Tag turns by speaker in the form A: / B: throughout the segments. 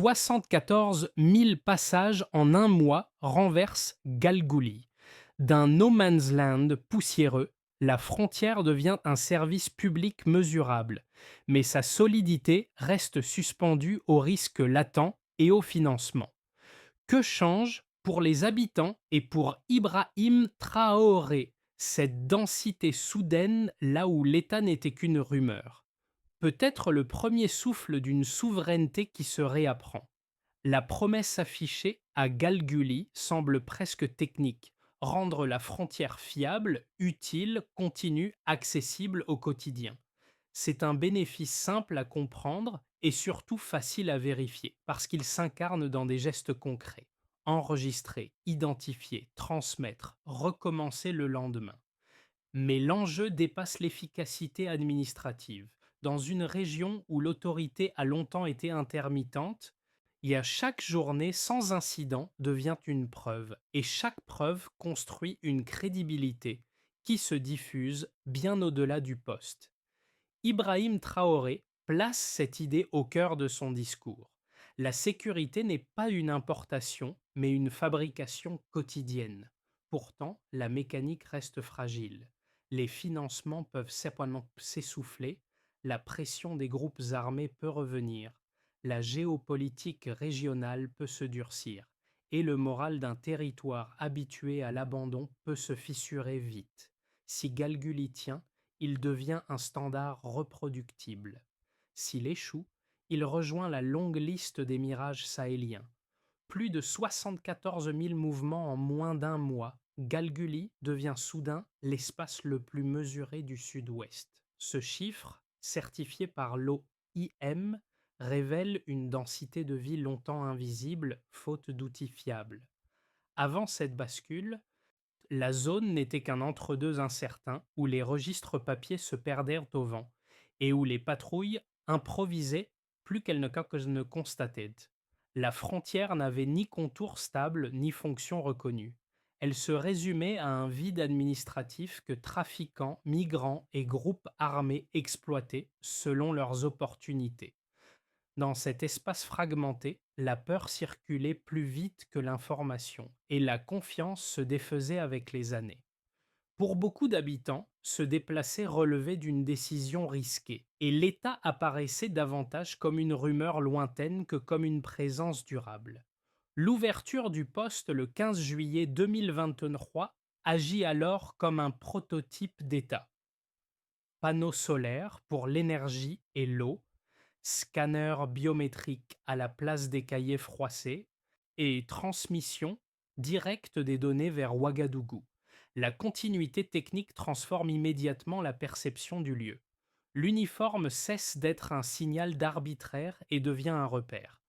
A: 74 000 passages en un mois renversent Galgouli. D'un no man's land poussiéreux, la frontière devient un service public mesurable, mais sa solidité reste suspendue au risque latent et au financement. Que change pour les habitants et pour Ibrahim Traoré cette densité soudaine là où l'État n'était qu'une rumeur? Peut-être le premier souffle d'une souveraineté qui se réapprend. La promesse affichée à Galguli semble presque technique, rendre la frontière fiable, utile, continue, accessible au quotidien. C'est un bénéfice simple à comprendre et surtout facile à vérifier, parce qu'il s'incarne dans des gestes concrets. Enregistrer, identifier, transmettre, recommencer le lendemain. Mais l'enjeu dépasse l'efficacité administrative. Dans une région où l'autorité a longtemps été intermittente, chaque journée sans incident devient une preuve, et chaque preuve construit une crédibilité qui se diffuse bien au-delà du poste. Ibrahim Traoré place cette idée au cœur de son discours. La sécurité n'est pas une importation, mais une fabrication quotidienne. Pourtant, la mécanique reste fragile. Les financements peuvent certainement s'essouffler, la pression des groupes armés peut revenir, la géopolitique régionale peut se durcir, et le moral d'un territoire habitué à l'abandon peut se fissurer vite. Si Galguli tient, il devient un standard reproductible. S'il échoue, il rejoint la longue liste des mirages sahéliens. Plus de 74 000 mouvements en moins d'un mois, Galguli devient soudain l'espace le plus mesuré du Sud-Ouest. Ce chiffre, certifié par l'OIM, révèle une densité de vie longtemps invisible, faute d'outils fiables. Avant cette bascule, la zone n'était qu'un entre-deux incertain où les registres papier se perdèrent au vent et où les patrouilles improvisaient plus qu'elles ne constataient. La frontière n'avait ni contour stable ni fonction reconnue. Elle se résumait à un vide administratif que trafiquants, migrants et groupes armés exploitaient selon leurs opportunités. Dans cet espace fragmenté, la peur circulait plus vite que l'information et la confiance se défaisait avec les années. Pour beaucoup d'habitants, se déplacer relevait d'une décision risquée et l'État apparaissait davantage comme une rumeur lointaine que comme une présence durable. L'ouverture du poste le 15 juillet 2023 agit alors comme un prototype d'État. Panneaux solaires pour l'énergie et l'eau, scanner biométrique à la place des cahiers froissés et transmission directe des données vers Ouagadougou. La continuité technique transforme immédiatement la perception du lieu. L'uniforme cesse d'être un signal d'arbitraire et devient un repère.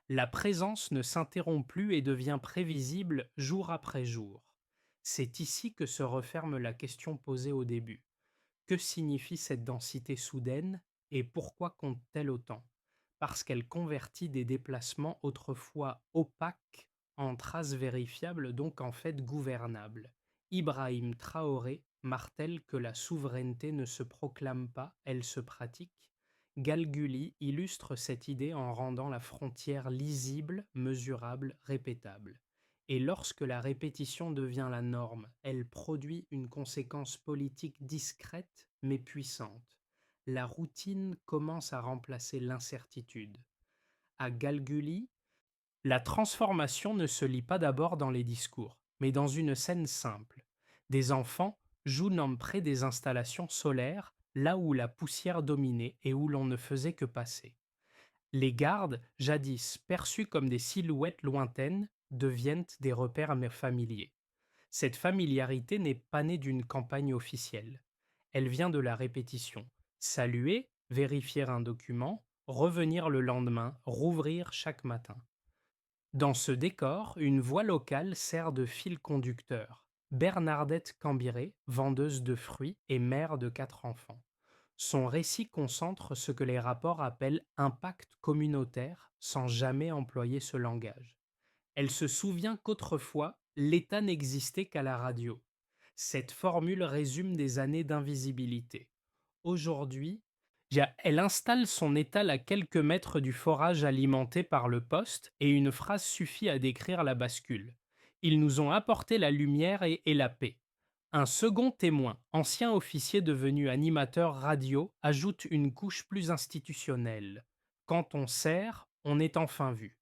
A: La présence ne s'interrompt plus et devient prévisible jour après jour. C'est ici que se referme la question posée au début. Que signifie cette densité soudaine et pourquoi compte-t-elle autant? Parce qu'elle convertit des déplacements autrefois opaques en traces vérifiables, donc en fait gouvernables. Ibrahim Traoré martèle que la souveraineté ne se proclame pas, elle se pratique. Galguli illustre cette idée en rendant la frontière lisible, mesurable, répétable. Et lorsque la répétition devient la norme, elle produit une conséquence politique discrète mais puissante. La routine commence à remplacer l'incertitude. À Galguli, la transformation ne se lit pas d'abord dans les discours, mais dans une scène simple. Des enfants jouent près des installations solaires, là où la poussière dominait et où l'on ne faisait que passer. Les gardes, jadis perçus comme des silhouettes lointaines, deviennent des repères familiers. Cette familiarité n'est pas née d'une campagne officielle. Elle vient de la répétition. Saluer, vérifier un document, revenir le lendemain, rouvrir chaque matin. Dans ce décor, une voix locale sert de fil conducteur. Bernardette Cambiré, vendeuse de fruits et mère de 4 enfants. Son récit concentre ce que les rapports appellent impact communautaire sans jamais employer ce langage. Elle se souvient qu'autrefois, l'État n'existait qu'à la radio. Cette formule résume des années d'invisibilité. Aujourd'hui, Elle installe son étal à quelques mètres du forage alimenté par le poste et une phrase suffit à décrire la bascule. Ils nous ont apporté la lumière et la paix. Un second témoin, ancien officier devenu animateur radio, ajoute une couche plus institutionnelle. Quand on sert, on est enfin vu.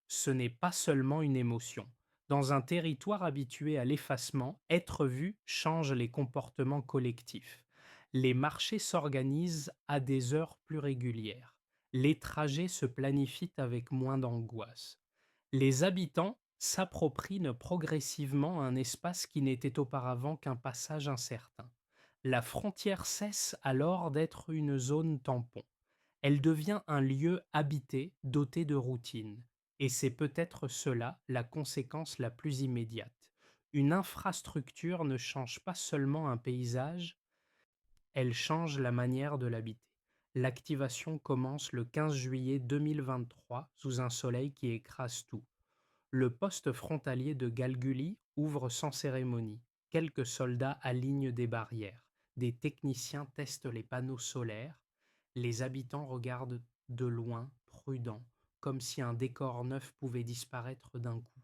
A: Ce n'est pas seulement une émotion. Dans un territoire habitué à l'effacement, être vu change les comportements collectifs. Les marchés s'organisent à des heures plus régulières. Les trajets se planifient avec moins d'angoisse. Les habitants s'approprient progressivement un espace qui n'était auparavant qu'un passage incertain. La frontière cesse alors d'être une zone tampon. Elle devient un lieu habité doté de routine. Et c'est peut-être cela la conséquence la plus immédiate. Une infrastructure ne change pas seulement un paysage, elle change la manière de l'habiter. L'activation commence le 15 juillet 2023 sous un soleil qui écrase tout. Le poste frontalier de Galguli ouvre sans cérémonie. Quelques soldats alignent des barrières. Des techniciens testent les panneaux solaires. Les habitants regardent de loin, prudents, comme si un décor neuf pouvait disparaître d'un coup.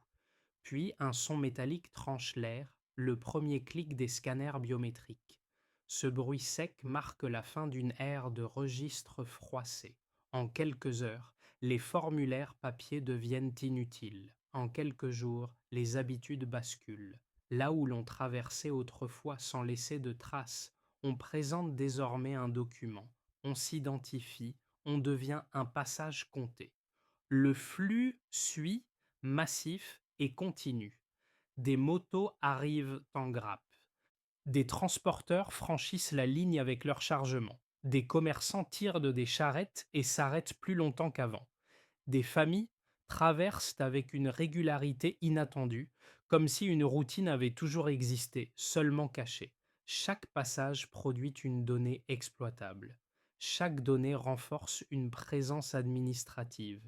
A: Puis un son métallique tranche l'air, le premier clic des scanners biométriques. Ce bruit sec marque la fin d'une ère de registres froissés. En quelques heures, les formulaires papier deviennent inutiles. En quelques jours, les habitudes basculent. Là où l'on traversait autrefois sans laisser de traces, on présente désormais un document. On s'identifie, on devient un passage compté. Le flux suit, massif et continu. Des motos arrivent en grappe. Des transporteurs franchissent la ligne avec leur chargement. Des commerçants tirent de des charrettes et s'arrêtent plus longtemps qu'avant. Des familles traversent avec une régularité inattendue, comme si une routine avait toujours existé, seulement cachée. Chaque passage produit une donnée exploitable. Chaque donnée renforce une présence administrative.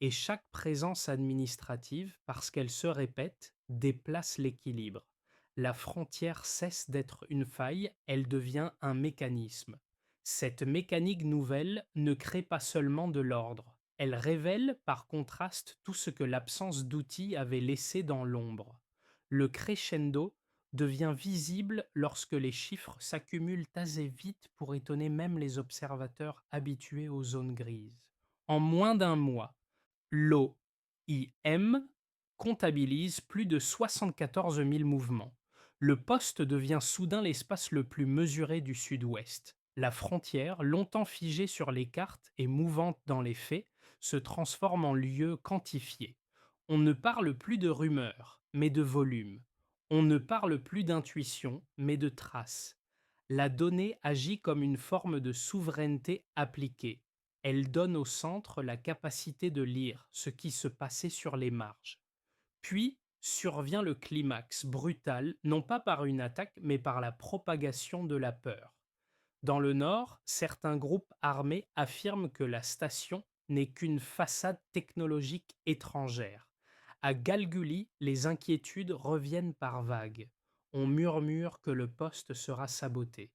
A: Et chaque présence administrative, parce qu'elle se répète, déplace l'équilibre. La frontière cesse d'être une faille, elle devient un mécanisme. Cette mécanique nouvelle ne crée pas seulement de l'ordre, elle révèle par contraste tout ce que l'absence d'outils avait laissé dans l'ombre. Le crescendo devient visible lorsque les chiffres s'accumulent assez vite pour étonner même les observateurs habitués aux zones grises. En moins d'un mois, l'OIM comptabilise plus de 74 000 mouvements. Le poste devient soudain l'espace le plus mesuré du Sud-Ouest. La frontière, longtemps figée sur les cartes et mouvante dans les faits, se transforme en lieu quantifié. On ne parle plus de rumeurs, mais de volume. On ne parle plus d'intuition, mais de traces. La donnée agit comme une forme de souveraineté appliquée. Elle donne au centre la capacité de lire ce qui se passait sur les marges. Puis survient le climax brutal, non pas par une attaque, mais par la propagation de la peur. Dans le nord, certains groupes armés affirment que la station n'est qu'une façade technologique étrangère. À Galguli, les inquiétudes reviennent par vagues. On murmure que le poste sera saboté,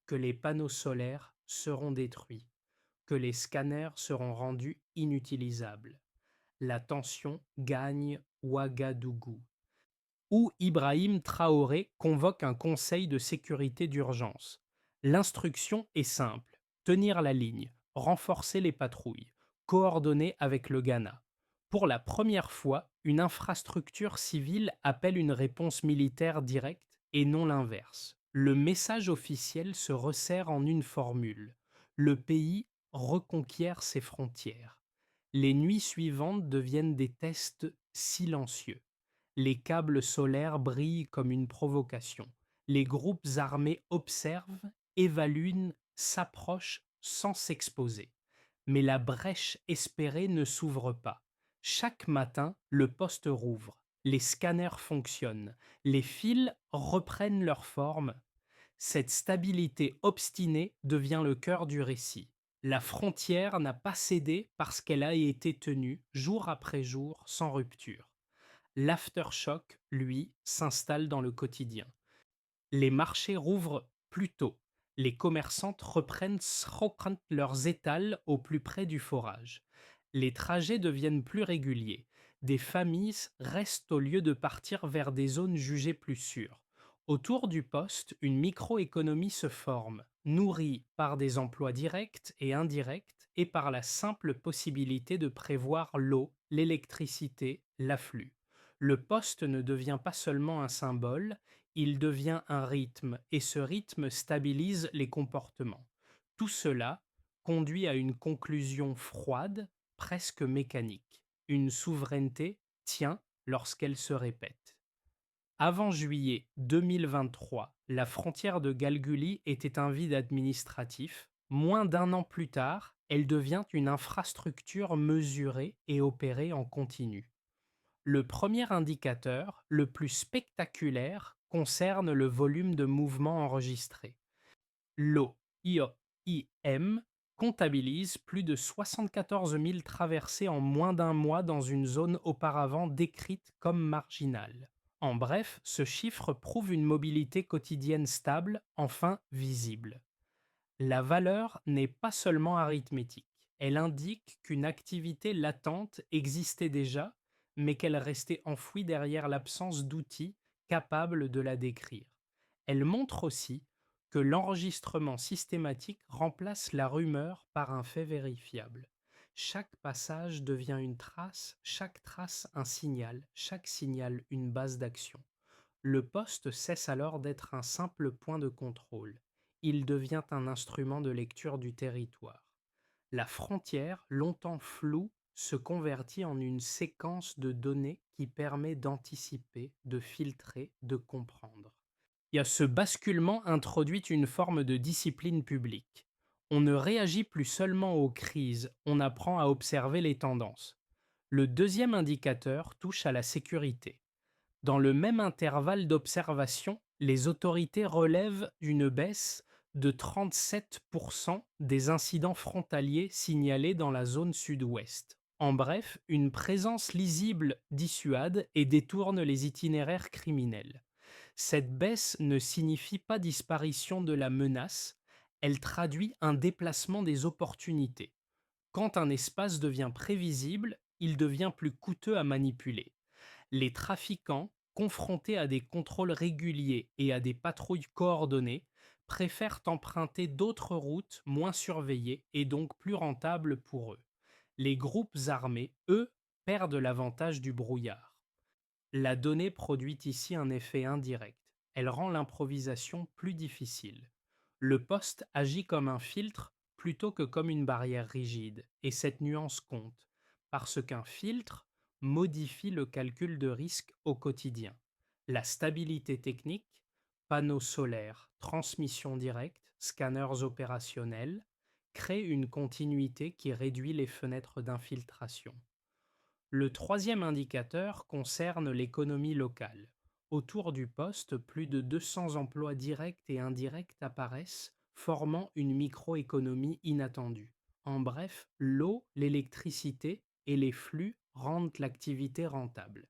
A: que les panneaux solaires seront détruits, que les scanners seront rendus inutilisables. La tension gagne Ouagadougou, où Ibrahim Traoré convoque un conseil de sécurité d'urgence. L'instruction est simple, tenir la ligne, renforcer les patrouilles, coordonner avec le Ghana. Pour la première fois, une infrastructure civile appelle une réponse militaire directe et non l'inverse. Le message officiel se resserre en une formule. Le pays reconquiert ses frontières. Les nuits suivantes deviennent des tests silencieux. Les câbles solaires brillent comme une provocation. Les groupes armés observent, évaluent, s'approchent sans s'exposer. Mais la brèche espérée ne s'ouvre pas. Chaque matin, le poste rouvre. Les scanners fonctionnent. Les fils reprennent leur forme. Cette stabilité obstinée devient le cœur du récit. La frontière n'a pas cédé parce qu'elle a été tenue jour après jour sans rupture. L'aftershock, lui, s'installe dans le quotidien. Les marchés rouvrent plus tôt, Les commerçantes reprennent schrockant leurs étals au plus près du forage. Les trajets deviennent plus réguliers. Des familles restent au lieu de partir vers des zones jugées plus sûres. Autour du poste, une microéconomie se forme, nourrie par des emplois directs et indirects et par la simple possibilité de prévoir l'eau, l'électricité, l'afflux. Le poste ne devient pas seulement un symbole, il devient un rythme et ce rythme stabilise les comportements. Tout cela conduit à une conclusion froide, presque mécanique. Une souveraineté tient lorsqu'elle se répète. Avant juillet 2023, la frontière de Galguli était un vide administratif. Moins d'un an plus tard, elle devient une infrastructure mesurée et opérée en continu. Le premier indicateur, le plus spectaculaire, concerne le volume de mouvements enregistrés. L'OIM comptabilise plus de 74 000 traversées en moins d'un mois dans une zone auparavant décrite comme marginale. En bref, ce chiffre prouve une mobilité quotidienne stable, enfin visible. La valeur n'est pas seulement arithmétique. Elle indique qu'une activité latente existait déjà, mais qu'elle restait enfouie derrière l'absence d'outils capables de la décrire. Elle montre aussi que l'enregistrement systématique remplace la rumeur par un fait vérifiable. Chaque passage devient une trace, chaque trace un signal, chaque signal une base d'action. Le poste cesse alors d'être un simple point de contrôle. Il devient un instrument de lecture du territoire. La frontière, longtemps floue, se convertit en une séquence de données qui permet d'anticiper, de filtrer, de comprendre. Ce basculement introduit une forme de discipline publique. On ne réagit plus seulement aux crises, on apprend à observer les tendances. Le deuxième indicateur touche à la sécurité. Dans le même intervalle d'observation, les autorités relèvent une baisse de 37% des incidents frontaliers signalés dans la zone sud-ouest. En bref, une présence lisible dissuade et détourne les itinéraires criminels. Cette baisse ne signifie pas disparition de la menace, elle traduit un déplacement des opportunités. Quand un espace devient prévisible, il devient plus coûteux à manipuler. Les trafiquants, confrontés à des contrôles réguliers et à des patrouilles coordonnées, préfèrent emprunter d'autres routes moins surveillées et donc plus rentables pour eux. Les groupes armés, eux, perdent l'avantage du brouillard. La donnée produit ici un effet indirect. Elle rend l'improvisation plus difficile. Le poste agit comme un filtre plutôt que comme une barrière rigide, et cette nuance compte, parce qu'un filtre modifie le calcul de risque au quotidien. La stabilité technique, panneaux solaires, transmission directe, scanners opérationnels, crée une continuité qui réduit les fenêtres d'infiltration. Le troisième indicateur concerne l'économie locale. Autour du poste, plus de 200 emplois directs et indirects apparaissent, formant une microéconomie inattendue. En bref, l'eau, l'électricité et les flux rendent l'activité rentable.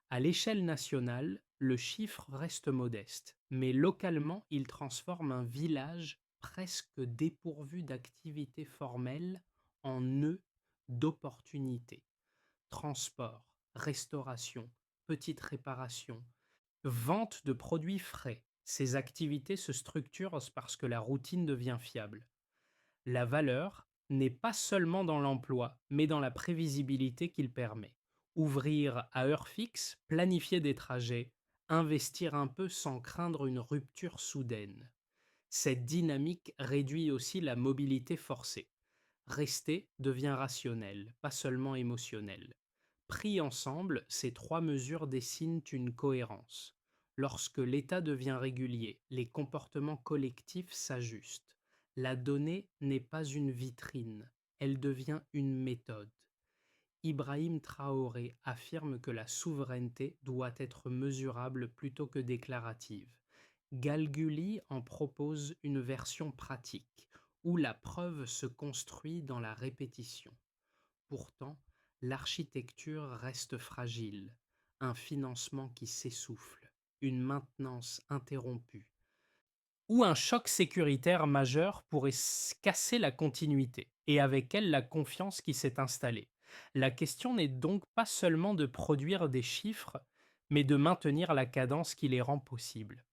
A: À l'échelle nationale, le chiffre reste modeste, mais localement, il transforme un village presque dépourvu d'activités formelles en nœud d'opportunités. Transport, restauration, petites réparations, vente de produits frais. Ces activités se structurent parce que la routine devient fiable. La valeur n'est pas seulement dans l'emploi, mais dans la prévisibilité qu'il permet. Ouvrir à heure fixe, planifier des trajets, investir un peu sans craindre une rupture soudaine. Cette dynamique réduit aussi la mobilité forcée. Rester devient rationnel, pas seulement émotionnel. Pris ensemble, ces trois mesures dessinent une cohérence. Lorsque l'état devient régulier, les comportements collectifs s'ajustent. La donnée n'est pas une vitrine, elle devient une méthode. Ibrahim Traoré affirme que la souveraineté doit être mesurable plutôt que déclarative. Galguli en propose une version pratique, où la preuve se construit dans la répétition. Pourtant, l'architecture reste fragile, un financement qui s'essouffle, une maintenance interrompue. où un choc sécuritaire majeur pourrait casser la continuité et avec elle la confiance qui s'est installée. La question n'est donc pas seulement de produire des chiffres, mais de maintenir la cadence qui les rend possibles.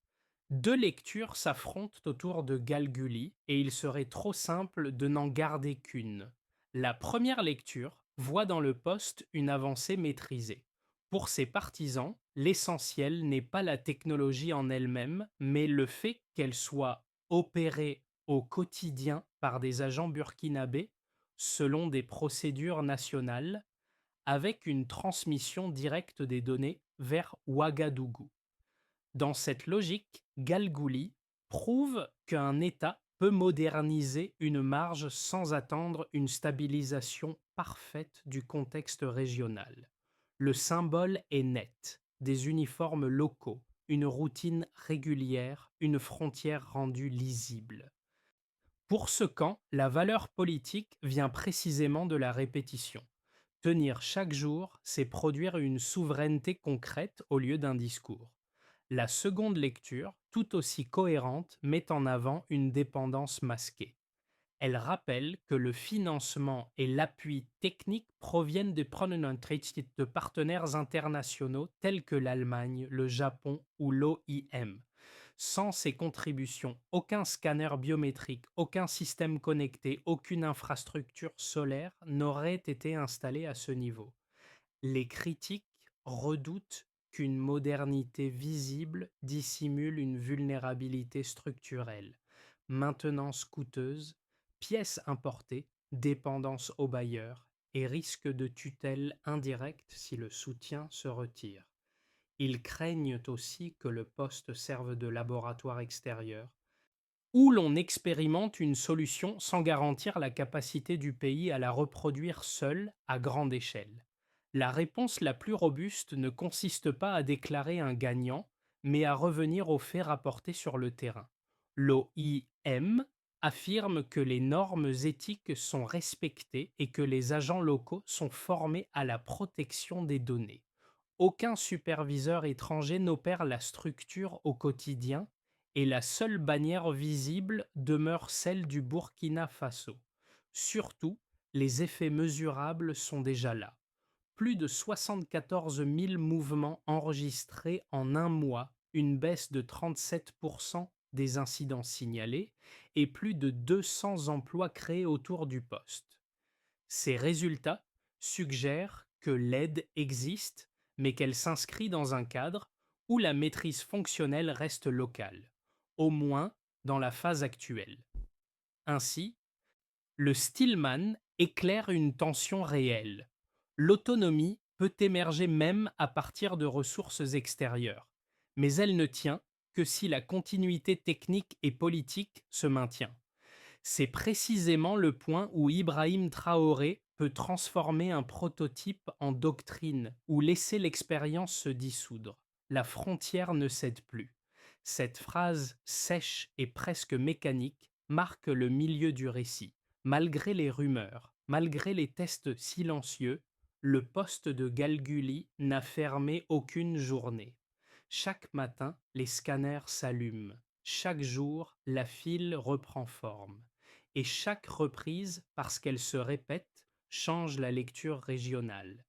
A: Deux lectures s'affrontent autour de Galguli et il serait trop simple de n'en garder qu'une. La première lecture voit dans le poste une avancée maîtrisée. Pour ses partisans, l'essentiel n'est pas la technologie en elle-même, mais le fait qu'elle soit opérée au quotidien par des agents burkinabés selon des procédures nationales avec une transmission directe des données vers Ouagadougou. Dans cette logique, Galgouli prouve qu'un État peut moderniser une marge sans attendre une stabilisation parfaite du contexte régional. Le symbole est net, des uniformes locaux, une routine régulière, une frontière rendue lisible. Pour ce camp, la valeur politique vient précisément de la répétition. Tenir chaque jour, c'est produire une souveraineté concrète au lieu d'un discours. La seconde lecture, tout aussi cohérente, met en avant une dépendance masquée. Elle rappelle que le financement et l'appui technique proviennent de partenaires internationaux tels que l'Allemagne, le Japon ou l'OIM. Sans ces contributions, aucun scanner biométrique, aucun système connecté, aucune infrastructure solaire n'aurait été installé à ce niveau. Les critiques redoutent qu'une modernité visible dissimule une vulnérabilité structurelle, maintenance coûteuse, pièces importées, dépendance aux bailleurs et risque de tutelle indirecte si le soutien se retire. Ils craignent aussi que le poste serve de laboratoire extérieur, où l'on expérimente une solution sans garantir la capacité du pays à la reproduire seul à grande échelle. La réponse la plus robuste ne consiste pas à déclarer un gagnant, mais à revenir aux faits rapportés sur le terrain. L'OIM affirme que les normes éthiques sont respectées et que les agents locaux sont formés à la protection des données. Aucun superviseur étranger n'opère la structure au quotidien et la seule bannière visible demeure celle du Burkina Faso. Surtout, les effets mesurables sont déjà là. Plus de 74 000 mouvements enregistrés en un mois, une baisse de 37% des incidents signalés et plus de 200 emplois créés autour du poste. Ces résultats suggèrent que l'aide existe, mais qu'elle s'inscrit dans un cadre où la maîtrise fonctionnelle reste locale, au moins dans la phase actuelle. Ainsi, le Stillman éclaire une tension réelle. L'autonomie peut émerger même à partir de ressources extérieures, mais elle ne tient que si la continuité technique et politique se maintient. C'est précisément le point où Ibrahim Traoré peut transformer un prototype en doctrine ou laisser l'expérience se dissoudre. La frontière ne cède plus. Cette phrase sèche et presque mécanique marque le milieu du récit. Malgré les rumeurs, malgré les tests silencieux, le poste de Galguli n'a fermé aucune journée. Chaque matin, les scanners s'allument. Chaque jour, la file reprend forme. Et chaque reprise, parce qu'elle se répète, change la lecture régionale.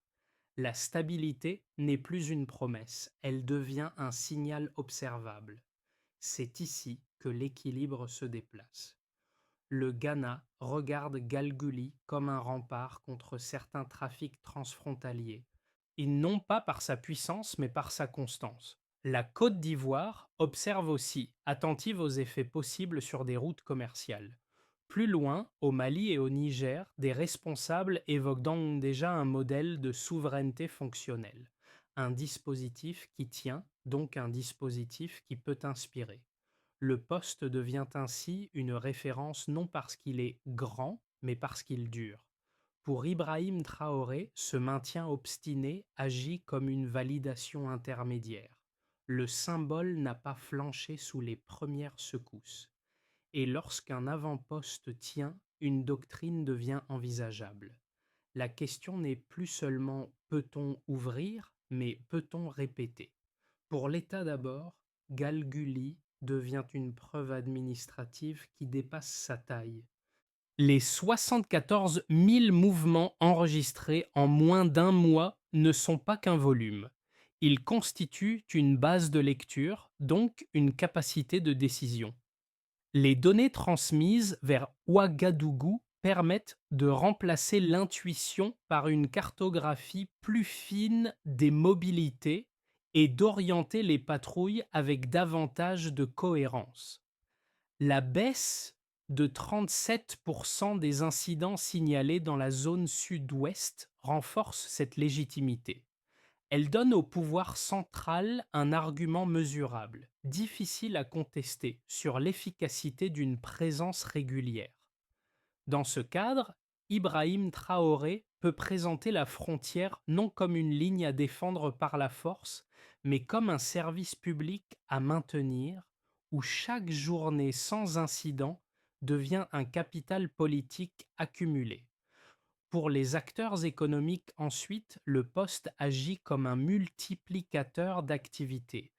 A: La stabilité n'est plus une promesse, elle devient un signal observable. C'est ici que l'équilibre se déplace. Le Ghana regarde Galguli comme un rempart contre certains trafics transfrontaliers, et non pas par sa puissance mais par sa constance. La Côte d'Ivoire observe aussi, attentive aux effets possibles sur des routes commerciales. Plus loin, au Mali et au Niger, des responsables évoquent donc déjà un modèle de souveraineté fonctionnelle, un dispositif qui tient, donc un dispositif qui peut inspirer. Le poste devient ainsi une référence non parce qu'il est grand, mais parce qu'il dure. Pour Ibrahim Traoré, ce maintien obstiné agit comme une validation intermédiaire. Le symbole n'a pas flanché sous les premières secousses. Et lorsqu'un avant-poste tient, une doctrine devient envisageable. La question n'est plus seulement peut-on ouvrir, mais peut-on répéter. Pour l'État d'abord, Galguli devient une preuve administrative qui dépasse sa taille. Les 74 000 mouvements enregistrés en moins d'un mois ne sont pas qu'un volume. Ils constituent une base de lecture, donc une capacité de décision. Les données transmises vers Ouagadougou permettent de remplacer l'intuition par une cartographie plus fine des mobilités et d'orienter les patrouilles avec davantage de cohérence. La baisse de 37% des incidents signalés dans la zone sud-ouest renforce cette légitimité. Elle donne au pouvoir central un argument mesurable, difficile à contester, sur l'efficacité d'une présence régulière. Dans ce cadre, Ibrahim Traoré peut présenter la frontière non comme une ligne à défendre par la force, mais comme un service public à maintenir, où chaque journée sans incident devient un capital politique accumulé. Pour les acteurs économiques ensuite, le poste agit comme un multiplicateur d'activités.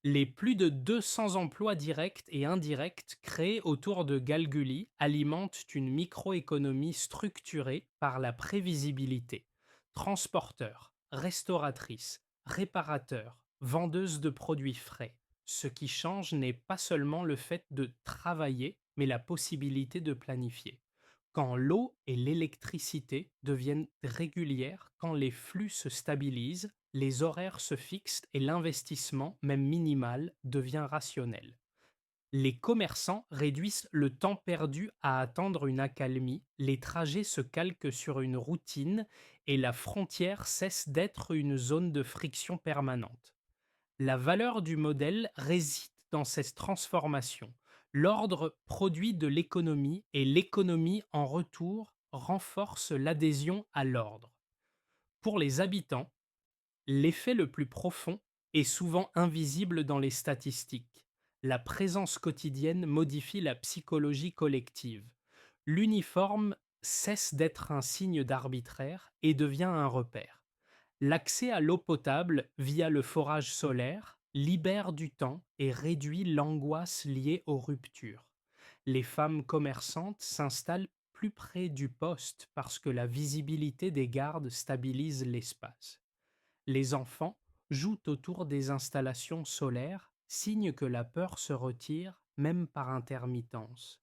A: Les plus de 200 emplois directs et indirects créés autour de Galguli alimentent une microéconomie structurée par la prévisibilité. Transporteurs, restauratrices, réparateurs, vendeuses de produits frais. Ce qui change n'est pas seulement le fait de travailler, mais la possibilité de planifier. Quand l'eau et l'électricité deviennent régulières, quand les flux se stabilisent, les horaires se fixent et l'investissement, même minimal, devient rationnel. Les commerçants réduisent le temps perdu à attendre une accalmie, les trajets se calquent sur une routine et la frontière cesse d'être une zone de friction permanente. La valeur du modèle réside dans cette transformation. L'ordre produit de l'économie et l'économie en retour renforce l'adhésion à l'ordre. Pour les habitants, l'effet le plus profond est souvent invisible dans les statistiques. La présence quotidienne modifie la psychologie collective. L'uniforme cesse d'être un signe d'arbitraire et devient un repère. L'accès à l'eau potable via le forage solaire libère du temps et réduit l'angoisse liée aux ruptures. Les femmes commerçantes s'installent plus près du poste parce que la visibilité des gardes stabilise l'espace. Les enfants jouent autour des installations solaires, signe que la peur se retire même par intermittence.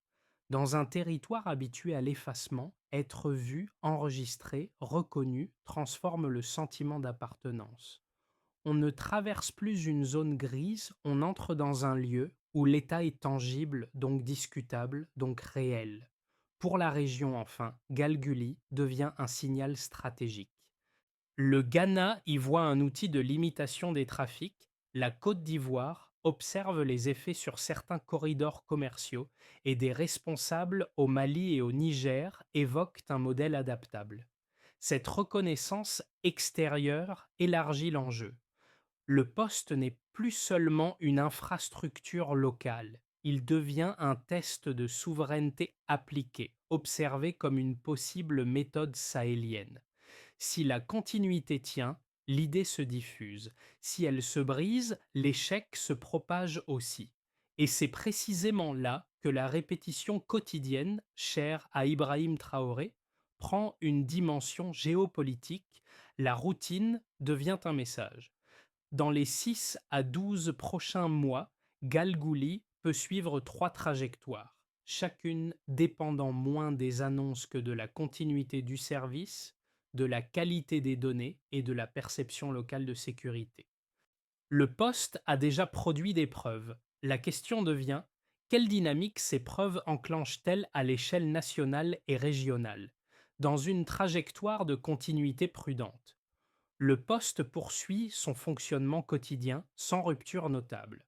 A: Dans un territoire habitué à l'effacement, être vu, enregistré, reconnu transforme le sentiment d'appartenance. On ne traverse plus une zone grise, on entre dans un lieu où l'état est tangible, donc discutable, donc réel. Pour la région enfin, Galguli devient un signal stratégique. Le Ghana y voit un outil de limitation des trafics, la Côte d'Ivoire observe les effets sur certains corridors commerciaux et des responsables au Mali et au Niger évoquent un modèle adaptable. Cette reconnaissance extérieure élargit l'enjeu. Le poste n'est plus seulement une infrastructure locale, il devient un test de souveraineté appliquée, observé comme une possible méthode sahélienne. Si la continuité tient, l'idée se diffuse. Si elle se brise, l'échec se propage aussi. Et c'est précisément là que la répétition quotidienne, chère à Ibrahim Traoré, prend une dimension géopolitique. La routine devient un message. Dans les 6 à 12 prochains mois, Galgouli peut suivre 3 trajectoires, chacune dépendant moins des annonces que de la continuité du service, de la qualité des données et de la perception locale de sécurité. Le poste a déjà produit des preuves. La question devient: quelle dynamique ces preuves enclenchent-elles à l'échelle nationale et régionale, dans une trajectoire de continuité prudente? Le poste poursuit son fonctionnement quotidien sans rupture notable.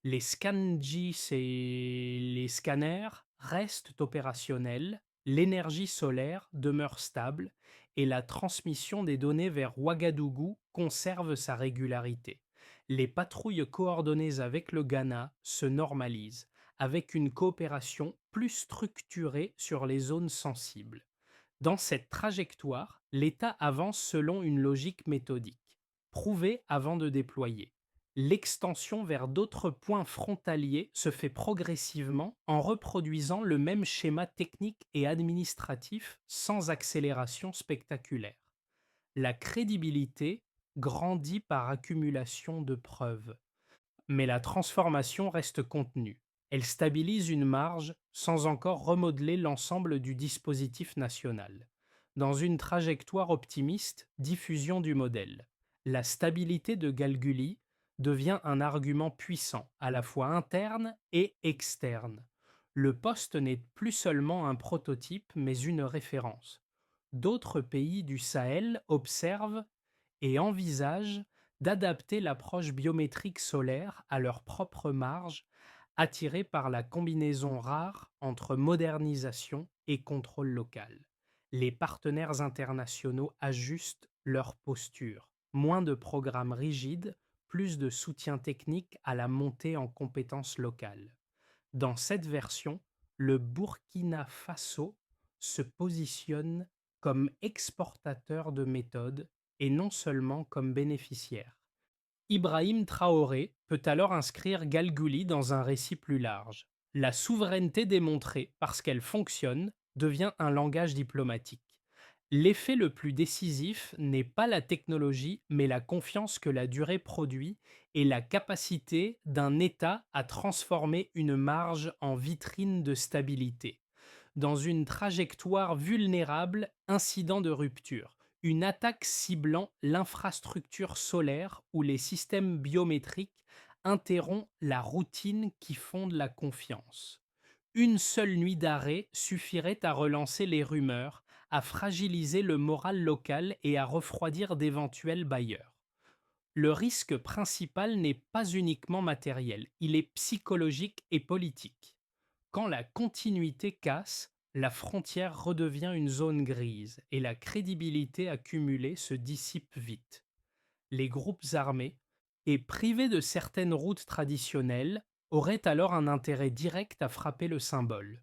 A: Les scangis et les scanners restent opérationnels, l'énergie solaire demeure stable et la transmission des données vers Ouagadougou conserve sa régularité. Les patrouilles coordonnées avec le Ghana se normalisent, avec une coopération plus structurée sur les zones sensibles. Dans cette trajectoire, l'État avance selon une logique méthodique, prouver avant de déployer. L'extension vers d'autres points frontaliers se fait progressivement en reproduisant le même schéma technique et administratif sans accélération spectaculaire. La crédibilité grandit par accumulation de preuves, mais la transformation reste contenue. Elle stabilise une marge sans encore remodeler l'ensemble du dispositif national. Dans une trajectoire optimiste, diffusion du modèle. La stabilité de Galguli devient un argument puissant, à la fois interne et externe. Le poste n'est plus seulement un prototype, mais une référence. D'autres pays du Sahel observent et envisagent d'adapter l'approche biométrique solaire à leur propre marge, attirés par la combinaison rare entre modernisation et contrôle local. Les partenaires internationaux ajustent leur posture. Moins de programmes rigides, plus de soutien technique à la montée en compétences locales. Dans cette version, le Burkina Faso se positionne comme exportateur de méthodes et non seulement comme bénéficiaire. Ibrahim Traoré peut alors inscrire Galgouli dans un récit plus large. La souveraineté démontrée, parce qu'elle fonctionne, devient un langage diplomatique. L'effet le plus décisif n'est pas la technologie, mais la confiance que la durée produit et la capacité d'un État à transformer une marge en vitrine de stabilité. Dans une trajectoire vulnérable, incident de rupture. Une attaque ciblant l'infrastructure solaire ou les systèmes biométriques interrompt la routine qui fonde la confiance. Une seule nuit d'arrêt suffirait à relancer les rumeurs, à fragiliser le moral local et à refroidir d'éventuels bailleurs. Le risque principal n'est pas uniquement matériel, il est psychologique et politique. Quand la continuité casse, la frontière redevient une zone grise et la crédibilité accumulée se dissipe vite. Les groupes armés, et privés de certaines routes traditionnelles, auraient alors un intérêt direct à frapper le symbole.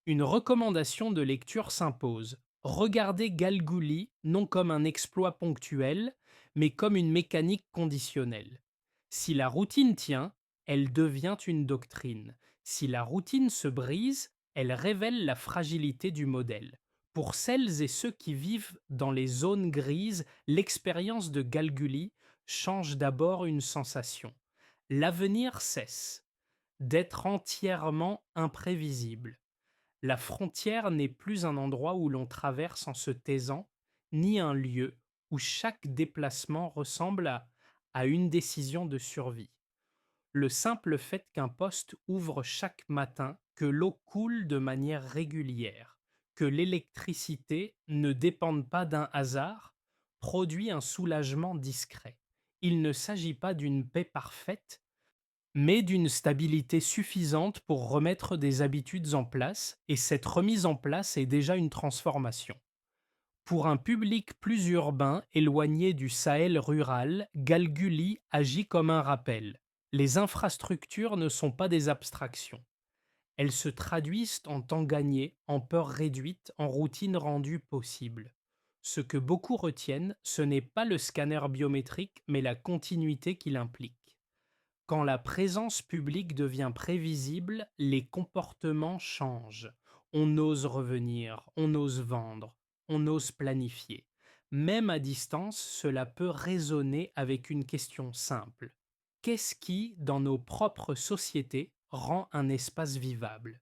A: Une recommandation de lecture s'impose. Regardez Galgouli non comme un exploit ponctuel, mais comme une mécanique conditionnelle. Si la routine tient, elle devient une doctrine. Si la routine se brise, elle révèle la fragilité du modèle. Pour celles et ceux qui vivent dans les zones grises, l'expérience de Galgouli change d'abord une sensation. L'avenir cesse d'être entièrement imprévisible. La frontière n'est plus un endroit où l'on traverse en se taisant, ni un lieu où chaque déplacement ressemble à une décision de survie. Le simple fait qu'un poste ouvre chaque matin, que l'eau coule de manière régulière, que l'électricité ne dépende pas d'un hasard, produit un soulagement discret. Il ne s'agit pas d'une paix parfaite, mais d'une stabilité suffisante pour remettre des habitudes en place, et cette remise en place est déjà une transformation. Pour un public plus urbain, éloigné du Sahel rural, Galguli agit comme un rappel. Les infrastructures ne sont pas des abstractions. Elles se traduisent en temps gagné, en peur réduite, en routine rendue possible. Ce que beaucoup retiennent, ce n'est pas le scanner biométrique, mais la continuité qu'il implique. Quand la présence publique devient prévisible, les comportements changent. On ose revenir, on ose vendre, on ose planifier. Même à distance, cela peut résonner avec une question simple. Qu'est-ce qui, dans nos propres sociétés, rend un espace vivable?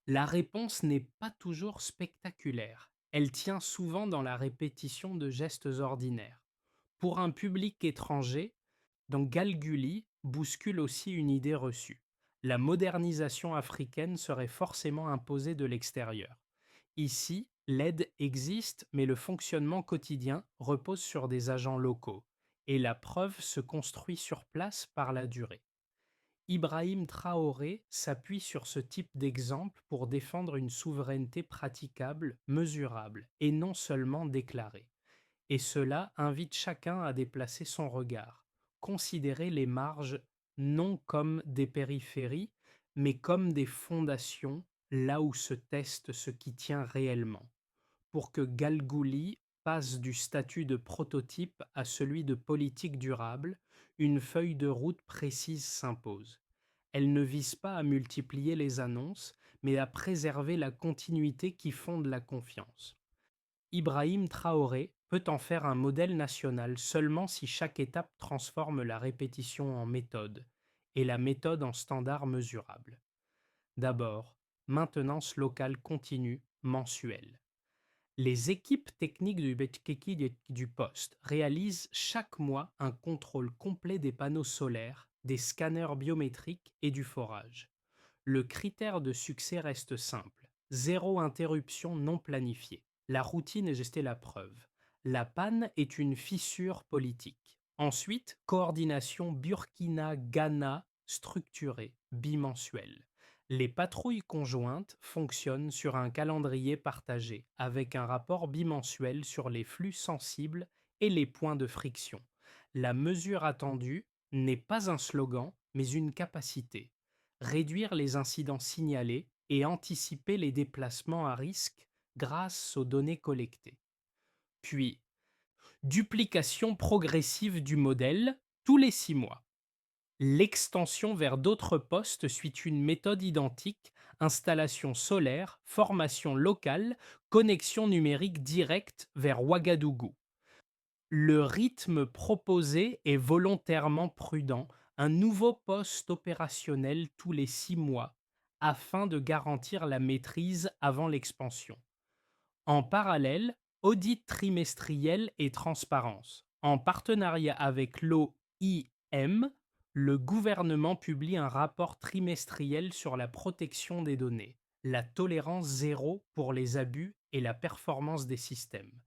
A: La réponse n'est pas toujours spectaculaire. Elle tient souvent dans la répétition de gestes ordinaires. Pour un public étranger, donc Galguli bouscule aussi une idée reçue. La modernisation africaine serait forcément imposée de l'extérieur. Ici, l'aide existe, mais le fonctionnement quotidien repose sur des agents locaux, et la preuve se construit sur place par la durée. Ibrahim Traoré s'appuie sur ce type d'exemple pour défendre une souveraineté praticable, mesurable, et non seulement déclarée. Et cela invite chacun à déplacer son regard, considérer les marges non comme des périphéries, mais comme des fondations là où se teste ce qui tient réellement. Pour que Galgouli passe du statut de prototype à celui de politique durable, une feuille de route précise s'impose. Elle ne vise pas à multiplier les annonces, mais à préserver la continuité qui fonde la confiance. Ibrahim Traoré peut en faire un modèle national seulement si chaque étape transforme la répétition en méthode, et la méthode en standard mesurable. D'abord, maintenance locale continue, mensuelle. Les équipes techniques du Betkeki du poste réalisent chaque mois un contrôle complet des panneaux solaires, des scanners biométriques et du forage. Le critère de succès reste simple: zéro interruption non planifiée. La routine est gestée la preuve. La panne est une fissure politique. Ensuite, coordination Burkina-Ghana structurée, bimensuelle. Les patrouilles conjointes fonctionnent sur un calendrier partagé, avec un rapport bimensuel sur les flux sensibles et les points de friction. La mesure attendue n'est pas un slogan, mais une capacité: réduire les incidents signalés et anticiper les déplacements à risque grâce aux données collectées. Puis, duplication progressive du modèle tous les 6 mois. L'extension vers d'autres postes suit une méthode identique: installation solaire, formation locale, connexion numérique directe vers Ouagadougou. Le rythme proposé est volontairement prudent: un nouveau poste opérationnel tous les 6 mois, afin de garantir la maîtrise avant l'expansion. En parallèle, audit trimestriel et transparence. En partenariat avec l'OIM, le gouvernement publie un rapport trimestriel sur la protection des données, la tolérance zéro pour les abus et la performance des systèmes.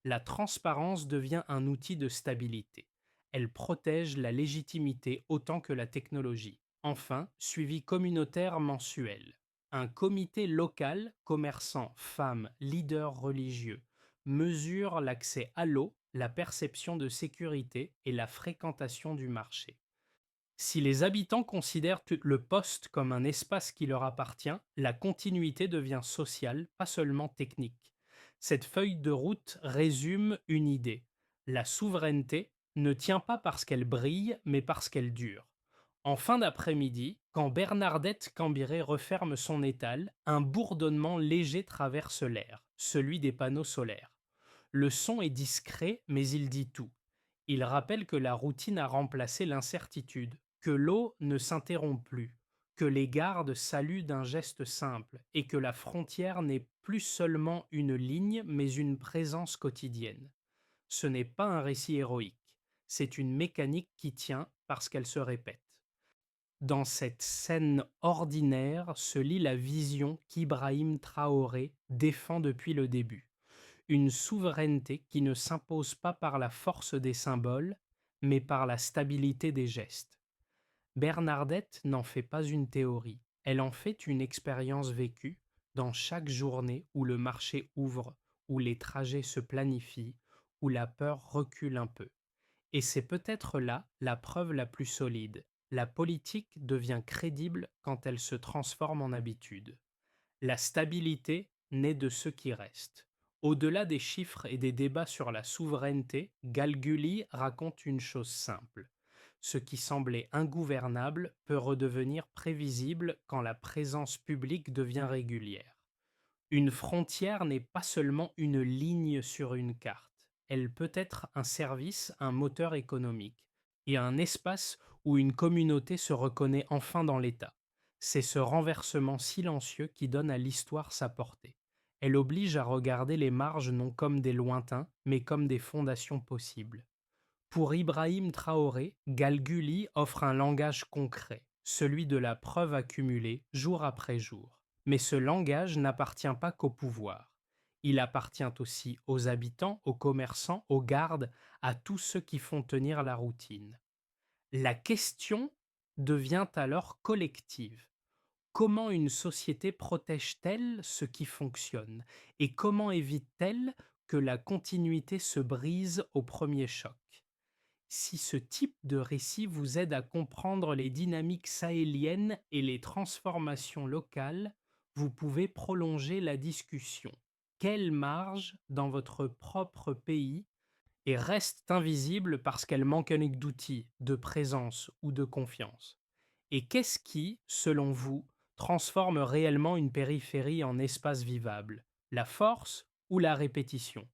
A: La transparence devient un outil de stabilité. Elle protège la légitimité autant que la technologie. Enfin, suivi communautaire mensuel. Un comité local, commerçants, femmes, leaders religieux, mesure l'accès à l'eau, la perception de sécurité et la fréquentation du marché. Si les habitants considèrent le poste comme un espace qui leur appartient, la continuité devient sociale, pas seulement technique. Cette feuille de route résume une idée: la souveraineté ne tient pas parce qu'elle brille, mais parce qu'elle dure. En fin d'après-midi, quand Bernardette Cambiré referme son étal, un bourdonnement léger traverse l'air, celui des panneaux solaires. Le son est discret, mais il dit tout. Il rappelle que la routine a remplacé l'incertitude, que l'eau ne s'interrompt plus, que les gardes saluent d'un geste simple, et que la frontière n'est plus seulement une ligne, mais une présence quotidienne. Ce n'est pas un récit héroïque, c'est une mécanique qui tient parce qu'elle se répète. Dans cette scène ordinaire se lit la vision qu'Ibrahim Traoré défend depuis le début: une souveraineté qui ne s'impose pas par la force des symboles, mais par la stabilité des gestes. Bernardette n'en fait pas une théorie, elle en fait une expérience vécue dans chaque journée où le marché ouvre, où les trajets se planifient, où la peur recule un peu. Et c'est peut-être là la preuve la plus solide: la politique devient crédible quand elle se transforme en habitude. La stabilité naît de ce qui reste. Au-delà des chiffres et des débats sur la souveraineté, Galguli raconte une chose simple: ce qui semblait ingouvernable peut redevenir prévisible quand la présence publique devient régulière. Une frontière n'est pas seulement une ligne sur une carte, elle peut être un service, un moteur économique, et un espace où une communauté se reconnaît enfin dans l'État. C'est ce renversement silencieux qui donne à l'histoire sa portée. Elle oblige à regarder les marges non comme des lointains, mais comme des fondations possibles. Pour Ibrahim Traoré, Galguli offre un langage concret, celui de la preuve accumulée jour après jour. Mais ce langage n'appartient pas qu'au pouvoir. Il appartient aussi aux habitants, aux commerçants, aux gardes, à tous ceux qui font tenir la routine. La question devient alors collective. Comment une société protège-t-elle ce qui fonctionne, et comment évite-t-elle que la continuité se brise au premier choc? Si ce type de récit vous aide à comprendre les dynamiques sahéliennes et les transformations locales, vous pouvez prolonger la discussion. quelle marge dans votre propre pays et reste invisible parce qu'elle manque d'outils, de présence ou de confiance? Et qu'est-ce qui, selon vous, transforme réellement une périphérie en espace vivable? La force ou la répétition?